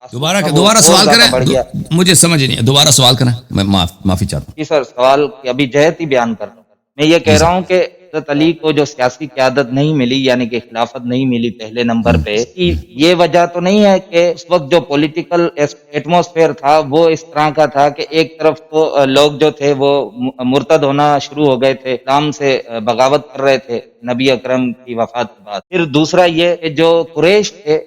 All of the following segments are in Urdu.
دوبارہ وہ دوبارہ اور سوال زیادہ بڑھ گیا۔ کریں، مجھے سمجھ نہیں ہے، دوبارہ سوال کریں، میں معافی چاہتا ہوں۔ جی سر، سوال کی ابھی جہت ہی بیان کر رہا ہوں۔ میں یہ جی کہہ سر۔ رہا ہوں کہ حضرت علی کو جو سیاسی قیادت نہیں ملی، یعنی کہ خلافت نہیں ملی پہلے نمبر پہ، کی یہ وجہ تو نہیں ہے کہ اس وقت جو پولیٹیکل ایٹماسفیئر تھا وہ اس طرح کا تھا کہ ایک طرف تو لوگ جو تھے وہ مرتد ہونا شروع ہو گئے تھے، اسلام سے بغاوت کر رہے تھے نبی اکرم کی وفات کے بعد۔ پھر دوسرا یہ کہ جو قریش تھے،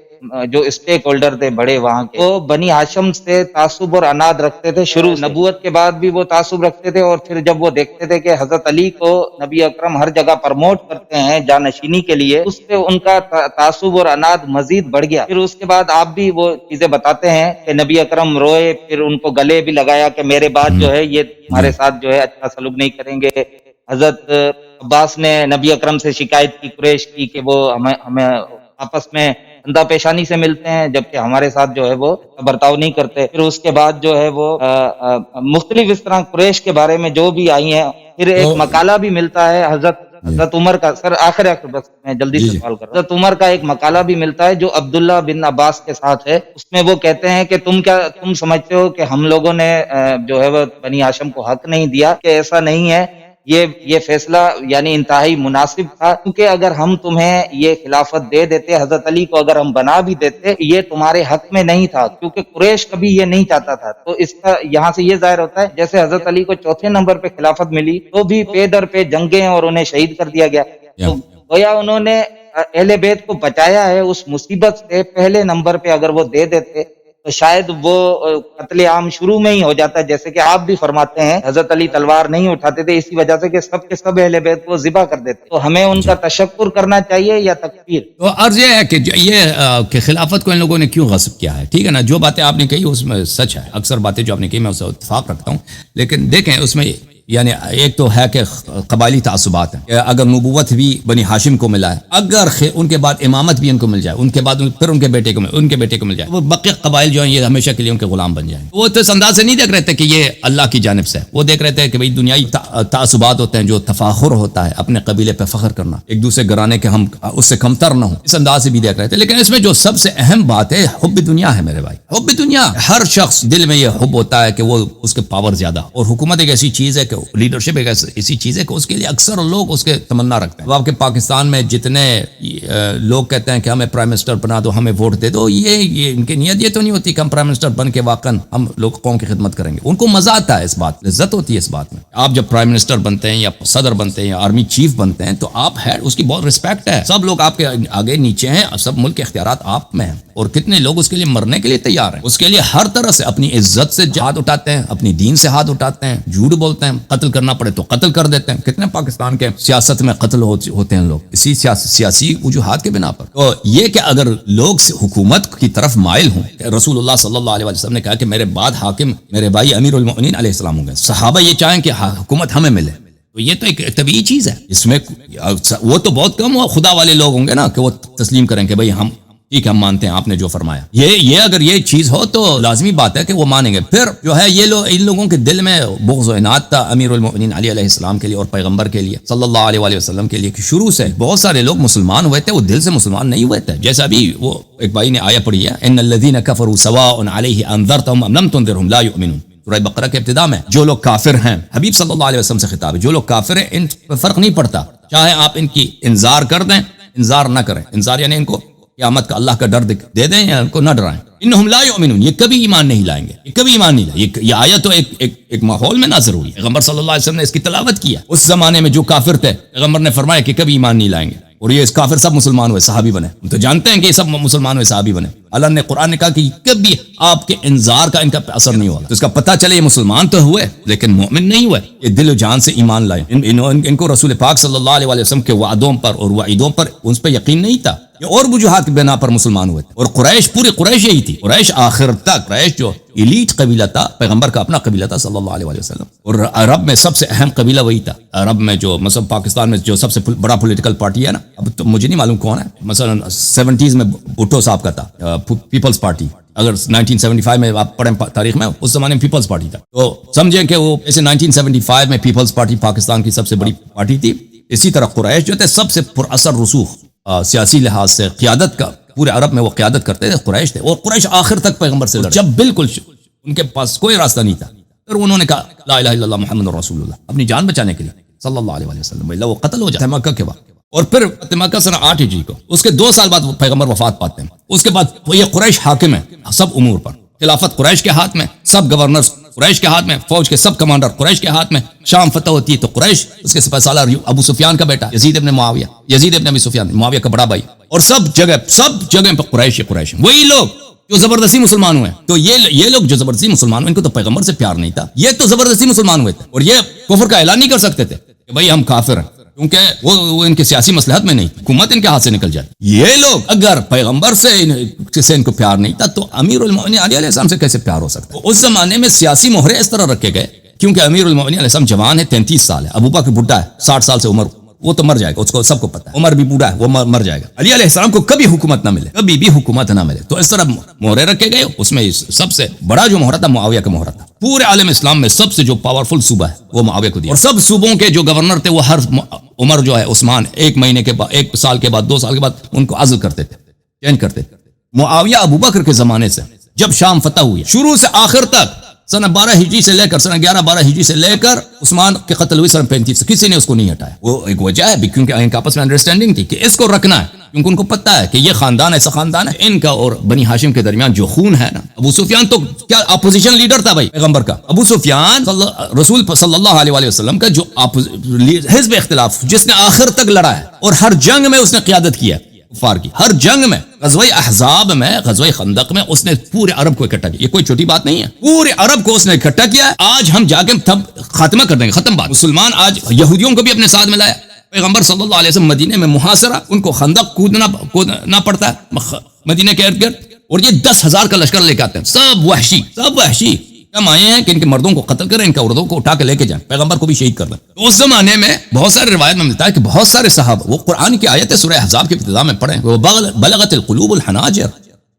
جو اسٹیک ہولڈر تھے بڑے وہاں کے، وہ بنی ہاشم سے تعصب اور اناد رکھتے تھے شروع سے، نبوت کے بعد بھی وہ تعصب رکھتے تھے، اور پھر جب وہ دیکھتے تھے کہ حضرت علی کو نبی اکرم ہر جگہ پرموٹ کرتے ہیں جانشینی کے لیے، اس سے ان کا تعصب اور اناد مزید بڑھ گیا۔ پھر اس کے بعد آپ بھی وہ چیزیں بتاتے ہیں کہ نبی اکرم روئے، پھر ان کو گلے بھی لگایا کہ میرے بعد جو ہے یہ تمہارے ساتھ جو ہے اچھا سلوک نہیں کریں گے۔ حضرت عباس نے نبی اکرم سے شکایت کی قریش کی کہ وہ ہمیں آپس میں اندھا پیشانی سے ملتے ہیں، جبکہ ہمارے ساتھ جو ہے وہ برتاؤ نہیں کرتے۔ پھر اس کے بعد جو ہے وہ مختلف اس طرح قریش کے بارے میں جو بھی آئی ہیں۔ پھر ایک مقالہ بھی ملتا ہے حضرت عمر کا، سر آخر بس میں جلدی سے سوال کر رہا ہوں، حضرت عمر کا ایک مقالہ بھی ملتا ہے جو عبداللہ بن عباس کے ساتھ ہے۔ اس میں وہ کہتے ہیں کہ تم سمجھتے ہو کہ ہم لوگوں نے جو ہے وہ بنی ہاشم کو حق نہیں دیا، کہ ایسا نہیں ہے، یہ فیصلہ یعنی انتہائی مناسب تھا، کیونکہ اگر ہم تمہیں یہ خلافت دے دیتے، حضرت علی کو اگر ہم بنا بھی دیتے، یہ تمہارے حق میں نہیں تھا، کیونکہ قریش کبھی یہ نہیں چاہتا تھا۔ تو اس کا یہاں سے یہ ظاہر ہوتا ہے جیسے حضرت علی کو چوتھے نمبر پہ خلافت ملی تو بھی پے در پہ جنگیں اور انہیں شہید کر دیا گیا، تو گویا انہوں نے اہل بیت کو بچایا ہے اس مصیبت سے۔ پہلے نمبر پہ اگر وہ دے دیتے تو شاید وہ قتل عام شروع میں ہی ہو جاتا، جیسے کہ آپ بھی فرماتے ہیں حضرت علی تلوار نہیں اٹھاتے تھے اسی وجہ سے کہ سب کے سب اہل بیت کو ذبح کر دیتے۔ تو ہمیں ان کا تشکر کرنا چاہیے یا تکفیر؟ تو عرض یہ ہے کہ کہ خلافت کو ان لوگوں نے کیوں غصب کیا ہے، ٹھیک ہے نا، جو باتیں آپ نے کہی اس میں سچ ہے، اکثر باتیں جو آپ نے کہی میں اس سے اتفاق رکھتا ہوں، لیکن دیکھیں اس میں یعنی ایک تو ہے کہ قبائلی تعصبات ہیں، کہ اگر نبوت بھی بنی ہاشم کو ملا ہے، اگر ان کے بعد امامت بھی ان کو مل جائے، ان کے بعد پھر ان کے بیٹے کو مل جائے، وہ باقی قبائل جو ہیں یہ ہمیشہ کے لیے ان کے غلام بن جائیں۔ وہ تو اس انداز سے نہیں دیکھ رہے تھے کہ یہ اللہ کی جانب سے، وہ دیکھ رہے تھے کہ بھئی دنیائی تعصبات ہوتے ہیں، جو تفاخر ہوتا ہے اپنے قبیلے پہ فخر کرنا، ایک دوسرے گھرانے کے ہم اس سے کمتر نہ ہوں، اس انداز سے بھی دیکھ رہے تھے۔ لیکن اس میں جو سب سے اہم بات ہے حب دنیا ہے میرے بھائی، حب دنیا۔ ہر شخص دل میں یہ حب ہوتا ہے کہ وہ اس کے پاور زیادہ، اور حکومت ایک ایسی چیز ہے کہ لیڈرشپ ایک ایسی چیز ہے کہ اس کے لیے اکثر لوگ اس کے تمنا رکھتے ہیں۔ اب آپ کے پاکستان میں جتنے لوگ کہتے ہیں کہ ہمیں پرائم منسٹر بنا دو، ہمیں ووٹ دے دو، یہ ان کی نیت یہ تو نہیں ہوتی کہ ہم پرائم منسٹر بن کے واقعا ہم لوگ قوم کی خدمت کریں گے۔ ان کو مزہ آتا ہے اس بات، لذت ہوتی ہے اس بات میں۔ آپ جب پرائم منسٹر بنتے ہیں یا صدر بنتے ہیں یا آرمی چیف بنتے ہیں تو آپ اس کی بہت رسپیکٹ ہے، سب لوگ آپ کے آگے نیچے ہیں، سب ملک کے اختیارات آپ میں ہیں، اور کتنے لوگ اس کے لیے مرنے کے لیے تیار ہیں، اس کے لیے ہر طرح سے اپنی عزت سے ہاتھ اٹھاتے ہیں، اپنی دین سے ہاتھ اٹھاتے ہیں، جھوٹ بولتے ہیں، قتل کرنا پڑے تو قتل کر دیتے ہیں۔ کتنے پاکستان کے سیاست میں قتل ہوتے ہیں لوگ اسی سیاسی وجوہات کے بنا پر۔ تو یہ کہ اگر لوگ حکومت کی طرف مائل ہوں، رسول اللہ صلی اللہ علیہ وسلم نے کہا کہ میرے بعد حاکم میرے بھائی امیر المؤمنین علیہ السلام ہوں گے، صحابہ یہ چاہیں کہ حکومت ہمیں ملے، تو یہ تو ایک طبیعی چیز ہے، اس میں وہ تو بہت کم خدا والے لوگ ہوں گے نا کہ وہ تسلیم کریں کہ بھئی ہم ٹھیک ہے ہم مانتے ہیں آپ نے جو فرمایا۔ یہ اگر یہ چیز ہو تو لازمی بات ہے کہ وہ مانیں گے۔ پھر جو ہے یہ ان لوگوں کے دل میں بغض و عناد تھا امیر المؤمنین علی علیہ السلام کے لیے اور پیغمبر کے لیے صلی اللہ علیہ وآلہ وسلم کے لیے، کہ شروع سے بہت سارے لوگ مسلمان ہوئے تھے، وہ دل سے مسلمان نہیں ہوئے تھے۔ جیسا ابھی وہ ایک بھائی نے آیہ پڑھی ہے، ان الذین کفروا سواء علیہ انذرتهم ام لم تنذرهم لا یؤمنون، سورہ بقرہ کے ابتدا میں جو لوگ کافر ہیں، حبیب صلی اللہ علیہ وسلم سے خطاب ہے، جو لوگ کافر ہیں ان پہ فرق نہیں پڑتا، چاہے آپ ان کی انذار کر دیں انذار نہ کریں، انذار یعنی ان کو قیامت کا اللہ کا ڈر دے دیں یا ان کو نہ ڈرائیں، انہم لا یؤمنون، یہ کبھی ایمان نہیں لائیں گے، یہ کبھی ایمان نہیں لائیں گے۔ یہ آیت تو ایک ماحول میں نازل ہوئی، پیغمبر صلی اللہ علیہ وسلم نے اس کی تلاوت کیا، اس زمانے میں جو کافر تھے پیغمبر نے فرمایا کہ کبھی ایمان نہیں لائیں گے، اور یہ اس کافر سب مسلمان ہوئے صحابی بنے، ہم تو جانتے ہیں کہ یہ سب مسلمان ہوئے صحابی بنے۔ اللہ نے قرآن نے کہا کہ کبھی آپ کے انذار کا ان کا اثر نہیں ہوگا، تو اس کا پتہ چلے یہ مسلمان تو ہوئے لیکن مومن نہیں ہوئے، یہ دل و جان سے ایمان لائے، ان کو رسول پاک صلی اللہ علیہ وسلم کے وعدوں پر اور وعیدوں پر ان پہ یقین نہیں تھا، یہ اور وجوہات کی بنا پر مسلمان ہوئے تھے۔ اور پوری قریش یہی تھی، قریش آخر تک، قریش جو ایلیٹ قبیلہ تھا، پیغمبر کا اپنا قبیلہ تھا صلی اللہ علیہ وسلم، اور عرب میں سب سے اہم قبیلہ وہی تھا۔ عرب میں جو مثلا پاکستان میں جو سب سے بڑا پولیٹیکل پارٹی ہے نا، اب تو مجھے نہیں معلوم کون ہے، مثلا 70s میں بھٹو صاحب کا تھا پیپلز پارٹی، اگر 1975 میں آپ پڑھیں تاریخ میں، اس زمانے میں پیپلز پارٹی تھا، تو سمجھیں کہ وہ ایسے 1975 میں پیپلز پارٹی پاکستان کی سب سے بڑی پارٹی تھی۔ اسی طرح قریش جو تھے سب سے پر اثر رسوخ سیاسی لحاظ سے، قیادت کا پورے عرب میں وہ قیادت کرتے تھے قریش تھے، اور قریش آخر تک پیغمبر سے لڑے، جب بالکل ان کے پاس کوئی راستہ نہیں تھا، پھر انہوں نے کہا لا الہ الا اللہ محمد رسول اللہ، اپنی جان بچانے کے لیے صلی اللہ علیہ وسلم، اللہ وہ قتل ہو جاتا ہے مکہ کے بعد۔ اور پھر مکہ سنہ 8 ہجری کو، اس کے 2 سال بعد وہ پیغمبر وفات پاتے ہیں۔ اس کے بعد وہ یہ قریش حاکم ہے سب امور پر، خلافت قریش کے ہاتھ میں، سب گورنرز قریش کے ہاتھ میں، فوج کے سب کمانڈر قریش کے ہاتھ میں۔ شام فتح ہوتی ہے تو قریش، اس کے سپہ سالار ابو سفیان کا بیٹا یزید ابن معاویہ، یزید ابن ابی سفیان معاویہ کا بڑا بھائی، اور سب جگہ پہ قریش ہی قریش ہیں۔ وہی لوگ جو زبردستی مسلمان ہوئے، تو یہ لوگ جو زبردستی مسلمان ہوئے، ان کو تو پیغمبر سے پیار نہیں تھا، یہ تو زبردستی مسلمان ہوئے تھے، اور یہ کفر کا اعلان نہیں کر سکتے تھے کہ بھائی ہم کافر ہیں، کیونکہ وہ ان کے سیاسی مصلحت میں نہیں، حکومت ان کے ہاتھ سے نکل جاتی۔ یہ لوگ اگر پیغمبر سے ان کو پیار نہیں تھا تو امیر المؤمنین علیہ السلام سے کیسے پیار ہو سکتا؟ اس زمانے میں سیاسی مہرے اس طرح رکھے گئے، کیونکہ امیر المؤمنین علیہ السلام جوان ہے، 33 سال ہے، ابو بکر بڈھا ہے، 60 سال سے عمر، وہ تو مر جائے گا، اس کو سب کو پتا ہے، عمر بھی بوڑھا ہے، وہ مر جائے گا۔ علی علیہ السلام کو کبھی حکومت نہ ملے، کبھی بھی حکومت نہ ملے، تو اس طرح مہرے رکھے گئے۔ اس میں سب سے بڑا جو مہرہ تھا معاویہ کا مہرہ تھا، پورے عالم اسلام میں سب سے جو پاورفل صوبہ ہے وہ معاویہ کو دیا، اور سب صوبوں کے جو گورنر تھے وہ ہر عمر جو ہے عثمان 1 مہینے کے بعد، 1 سال کے بعد، 2 سال کے بعد ان کو عزل کرتے تھے، چینج کرتے تھے۔ معاویہ ابو بکر کے زمانے سے جب شام فتح ہوئی، شروع سے آخر تک سنہ 12 ہجری سے لے کر سنہ 11-12 ہجری سے لے کر عثمان کے قتل ہوئی سنہ 35 سے، کسی نے اس کو نہیں ہٹایا۔ وہ ایک وجہ ہے کیونکہ ان کا آپس میں انڈرسٹینڈنگ تھی کہ اس کو رکھنا ہے، کیونکہ ان کو پتہ ہے کہ یہ خاندان ایسا خاندان ہے، ان کا اور بنی ہاشم کے درمیان جو خون ہے نا۔ ابو سفیان تو کیا اپوزیشن لیڈر تھا بھائی پیغمبر کا، ابو سفیان رسول صلی اللہ علیہ وسلم کا جو حزب اختلاف، جس نے آخر تک لڑا ہے، اور ہر جنگ میں اس نے قیادت کی ہے کفار کی، ہر جنگ میں، غزوہ احزاب میں، غزوہ خندق میں اس نے پورے عرب کو اکٹھا کیا، یہ کوئی چھوٹی بات نہیں ہے، پورے عرب کو اس نے اکٹھا کیا ہے۔ آج ہم جا کے خاتمہ کر دیں گے، ختم بات۔ مسلمان آج یہودیوں کو بھی اپنے ساتھ ملایا، پیغمبر صلی اللہ علیہ وسلم مدینے میں محاصرہ، ان کو خندق کودنا پڑتا ہے مدینے کے ارد گرد، اور یہ 10,000 کا لشکر لے کے آتے ہیں، سب وحشی ہم آئے ہیں کہ ان کے مردوں کو قتل کریں، ان کے عورتوں کو اٹھا کے لے کے جائیں، پیغمبر کو بھی شہید کر دیں۔ تو اس زمانے میں بہت سارے روایت میں ملتا ہے کہ بہت سارے صحابہ، وہ قرآن کی آیت سورہ احزاب کے ابتدا میں پڑھیں، وہ بلغت القلوب الحناجر،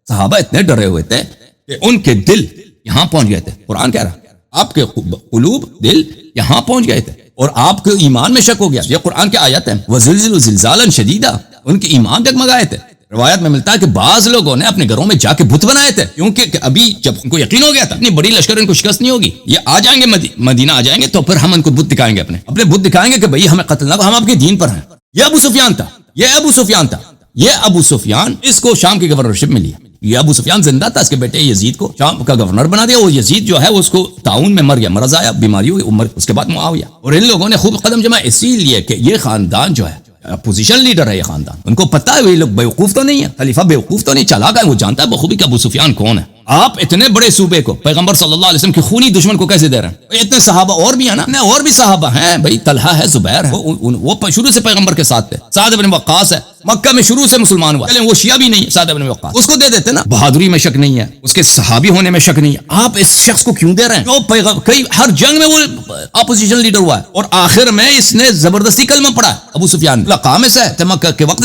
صحابہ اتنے ڈرے ہوئے تھے کہ ان کے دل یہاں پہنچ گئے تھے۔ قرآن کہہ رہا ہے آپ کے قلوب، دل یہاں پہنچ گئے تھے، اور آپ کے ایمان میں شک ہو گیا۔ یہ قرآن کی آیت ہے، وَزِلْزِلُوا زِلْزَالًا شَدِيدًا، ان کے ایمان ڈگمگائے تھے۔ روایت میں ملتا ہے کہ بعض لوگوں نے اپنے گھروں میں جا کے بت بنائے تھے، کیونکہ ابھی جب ان کو یقین ہو گیا تھا اتنی بڑی لشکر ان کو شکست نہیں ہوگی، یہ آ جائیں گے مدینہ آ جائیں گے، تو پھر ہم ان کو بت دکھائیں گے، اپنے بت دکھائیں گے کہ بھئی ہمیں قتل نہ کرو، ہم آپ کے دین پر ہیں۔ یہ ابو سفیان تھا، اس کو شام کی گورنرشپ ملی ہے۔ یہ ابو سفیان زندہ تھا، اس کے بیٹے یزید کو شام کا گورنر بنا دیا، وہ یزید جو ہے اس کو تعاون میں مر گیا، مرض آیا، بیماری ہوئی، عمر اس کے بعد معاویہ، اور ان لوگوں نے خوب قدم جمع، اسی لیے کہ یہ خاندان جو ہے اپوزیشن لیڈر ہے، یہ خاندان، ان کو پتا ہے یہ لوگ بیوقوف تو نہیں ہے، خلیفہ بیوقوف تو نہیں، چالاک ہے، وہ جانتا ہے بخوبی کہ ابو سفیان کون ہے۔ آپ اتنے بڑے صوبے کو پیغمبر صلی اللہ علیہ وسلم کے خونی دشمن کو کیسے دے رہے ہیں؟ اتنے صحابہ اور بھی ہیں نا، اور بھی صحابہ ہیں بھائی، طلحہ ہے، زبیر ہے، وہ شروع سے پیغمبر کے ساتھ تھے، سعد بن وقاص ہے، مکہ میں شروع سے مسلمان ہوا، وہ شیعہ بھی نہیں ہے، سعد بن وقاص، اس کو دے دیتے نا، بہادری میں شک نہیں ہے، اس کے صحابی ہونے میں شک نہیں ہے، آپ اس شخص کو کیوں دے رہے ہیں؟ کئی ہر جنگ میں وہ اپوزیشن لیڈر ہوا ہے، اور آخر میں اس نے زبردستی کلمہ پڑھا ابو سفیان، قامس ہے، مکہ کے وقت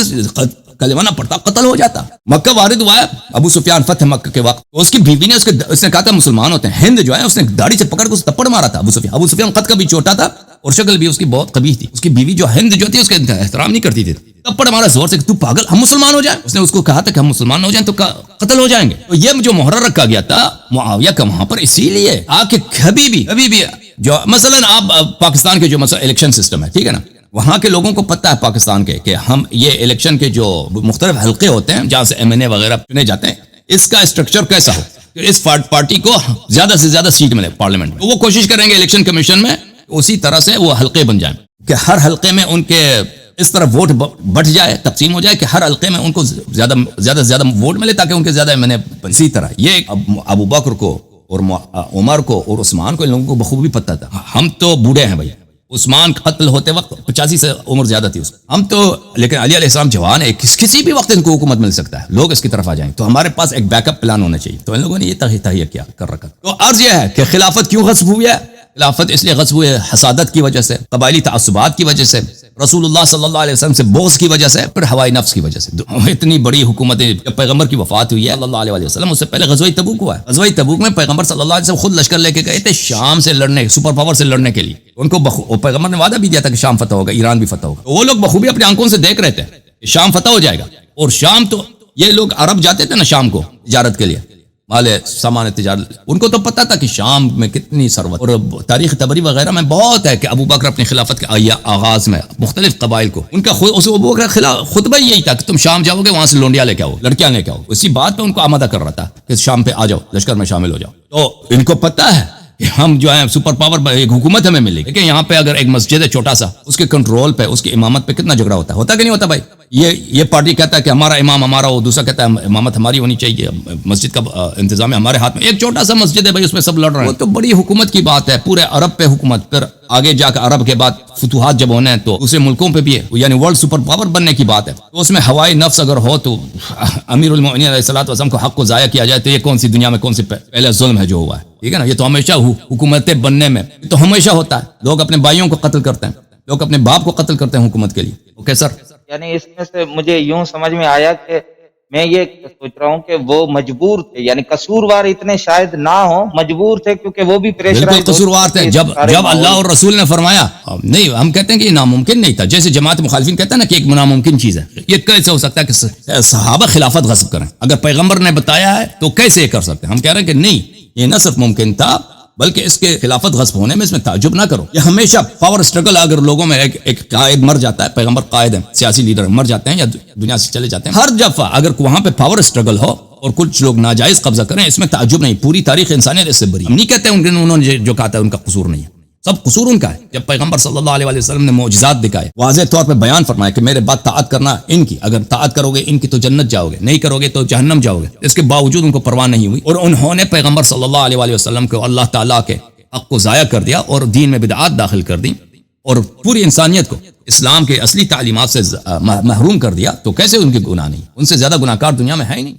کلمہ نہ پڑھتا قتل ہو جاتا۔ مکہ وارد ہوا ہے ابو سفیان فتح مکہ کے وقت، اس کی بیوی نے اس نے کہا تھا مسلمان ہوتے ہیں، ہند جو ہے اس نے داڑھی سے پکڑ کے اس تپڑ مارا تھا ابو سفیان قد کا بھی چھوٹا تھا، اور شکل بھی اس کی بہت قبیح تھی، اس کی بیوی جو ہند جو تھی اس کا احترام نہیں کرتی تھی، تپڑ مارا زور سے کہ تو پاگل، ہم مسلمان ہو جائیں، اس نے اس کو کہا تھا کہ ہم مسلمان ہو جائیں تو قتل ہو جائیں گے۔ تو یہ جو محرر رکھا گیا تھا معاویہ کا وہاں پر اسی لیے کہ کبھی بھی جو مثلا آپ پاکستان کے جو مثلا الیکشن سسٹم ہے، ٹھیک ہے نا، وہاں کے لوگوں کو پتہ ہے پاکستان کے کہ ہم یہ الیکشن کے جو مختلف حلقے ہوتے ہیں جہاں سے MNA وغیرہ چنے جاتے ہیں، اس کا اسٹرکچر کیسا ہو کہ اس پارٹی کو زیادہ سے زیادہ سیٹ ملے پارلیمنٹ میں، وہ کوشش کریں گے الیکشن کمیشن میں اسی طرح سے وہ حلقے بن جائیں کہ ہر حلقے میں ان کے اس طرح ووٹ بٹ جائے، تقسیم ہو جائے کہ ہر حلقے میں ان کو زیادہ ووٹ ملے تاکہ ان کے زیادہ MNA بن۔ اسی طرح یہ ابو بکر کو اور عمر کو اور عثمان کو ان لوگوں کو بخوبی پتہ تھا، ہم تو بوڑھے ہیں بھائی، عثمان قتل ہوتے وقت 85 سے عمر زیادہ تھی اس کو، ہم تو، لیکن علی علیہ السلام جوان ہے، کسی بھی وقت ان کو حکومت مل سکتا ہے، لوگ اس کی طرف آ جائیں، تو ہمارے پاس ایک بیک اپ پلان ہونا چاہیے، تو ان لوگوں نے یہ تہیہ کیا کر رکھا۔ تو عرض یہ ہے کہ خلافت کیوں غصب ہوئی ہے؟ خلافت اس لیے غصب ہوئی ہے حسادت کی وجہ سے، قبائلی تعصبات کی وجہ سے، رسول اللہ صلی اللہ علیہ وسلم سے بغض کی وجہ سے، پھر ہوائی نفس کی وجہ سے۔ اتنی بڑی حکومتیں، جب پیغمبر کی وفات ہوئی ہے صلی اللہ علیہ وسلم، اس سے پہلے غزوہ تبوک ہوا ہے، غزوہ تبوک میں پیغمبر صلی اللہ علیہ وسلم خود لشکر لے کے گئے تھے شام سے لڑنے، سپر پاور سے لڑنے کے لیے، ان کو پیغمبر نے وعدہ بھی دیا تھا کہ شام فتح ہوگا، ایران بھی فتح ہوگا، وہ لوگ بخوبی اپنی آنکھوں سے دیکھ رہے تھے کہ شام فتح ہو جائے گا، اور شام تو یہ لوگ عرب جاتے تھے نا شام کو تجارت کے لیے، مال سامان تجارت، ان کو تو پتہ تھا کہ شام میں کتنی ثروت، اور تاریخ طبری وغیرہ میں بہت ہے کہ ابو بکر اپنی خلافت کے آغاز میں مختلف قبائل کو، ان کا ابو بکر خطبہ یہی تھا کہ تم شام جاؤ گے، وہاں سے لونڈیاں لے کے آؤ، لڑکیاں لے کے آؤ، اسی بات پہ ان کو آمادہ کر رہا تھا کہ شام پہ آ جاؤ، لشکر میں شامل ہو جاؤ۔ تو ان کو پتہ ہے کہ ہم جو ہیں سپر پاور، ایک حکومت ہمیں ملے گی، لیکن یہاں پہ اگر ایک مسجد ہے چھوٹا سا، اس کے کنٹرول پہ، اس کی امامت پہ کتنا جھگڑا ہوتا کہ نہیں ہوتا بھائی؟ یہ پارٹی کہتا ہے کہ ہمارا امام ہمارا ہو، دوسرا کہتا ہے امامت ہماری ہونی چاہیے، مسجد کا انتظام ہمارے ہاتھ میں، ایک چھوٹا سا مسجد ہے بھائی، اس میں سب لڑ رہے ہیں، وہ تو بڑی حکومت کی بات ہے، پورے عرب پہ حکومت، پھر آگے جا کے عرب کے بعد فتوحات جب ہونے ہیں تو دوسرے ملکوں پہ بھی ہے، یعنی ورلڈ سپر پاور بننے کی بات ہے، تو اس میں ہوائی نفس اگر ہو تو امیر المؤمنین علیہ الصلوۃ والسلام کو حق کو ضائع کیا جائے، تو یہ کون سی دنیا میں کون سی پہلے ظلم ہے جو ہوا ہے، ٹھیک ہے نا؟ یہ تو ہمیشہ حکومتیں بننے میں تو ہمیشہ ہوتا ہے، لوگ اپنے بھائیوں کو قتل کرتے ہیں، لوگ اپنے باپ کو قتل کرتے ہیں حکومت کے لیے۔ اوکے سر، یعنی اس میں سے مجھے یوں سمجھ میں آیا کہ میں یہ سوچ رہا ہوں کہ وہ مجبور تھے، یعنی قصوروار اتنے شاید نہ ہو، مجبور تھے کیونکہ وہ بھی بالکل قصوروار تھے۔ جب اللہ اور رسول نے فرمایا، نہیں ہم کہتے ہیں کہ یہ ناممکن نہیں تھا، جیسے جماعت مخالفین کہتا ہے نا کہ ایک ناممکن چیز ہے، یہ کیسے ہو سکتا ہے کہ صحابہ خلافت غصب کریں؟ اگر پیغمبر نے بتایا ہے تو کیسے یہ کر سکتے ہیں؟ ہم کہہ رہے ہیں کہ نہیں، یہ نہ صرف ممکن تھا بلکہ اس کے خلافت غصب ہونے میں اس میں تعجب نہ کرو۔ یہ ہمیشہ پاور اسٹرگل، اگر لوگوں میں ایک قائد مر جاتا ہے، پیغمبر قائد ہیں، سیاسی لیڈر مر جاتے ہیں یا دنیا سے چلے جاتے ہیں، ہر دفعہ اگر وہاں پہ پاور اسٹرگل ہو اور کچھ لوگ ناجائز قبضہ کریں، اس میں تعجب نہیں، پوری تاریخ انسانیت اس سے بری۔ ہم نہیں کہتے انہوں نے جو کہا تھا ان کا قصور نہیں ہے، سب قصور ان کا ہے۔ جب پیغمبر صلی اللہ علیہ وسلم نے معجزات دکھائے، واضح طور پہ بیان فرمایا کہ میرے بعد طاعت کرنا ان کی، اگر طاعت کرو گے ان کی تو جنت جاؤ گے، نہیں کرو گے تو جہنم جاؤ گے، اس کے باوجود ان کو پرواہ نہیں ہوئی، اور انہوں نے پیغمبر صلی اللہ علیہ وسلم کو اللہ تعالیٰ کے حق کو ضائع کر دیا اور دین میں بدعات داخل کر دی، اور پوری انسانیت کو اسلام کے اصلی تعلیمات سے محروم کر دیا، تو کیسے ان کے گناہ نہیں؟ ان سے زیادہ گناہگار دنیا میں ہے ہی نہیں۔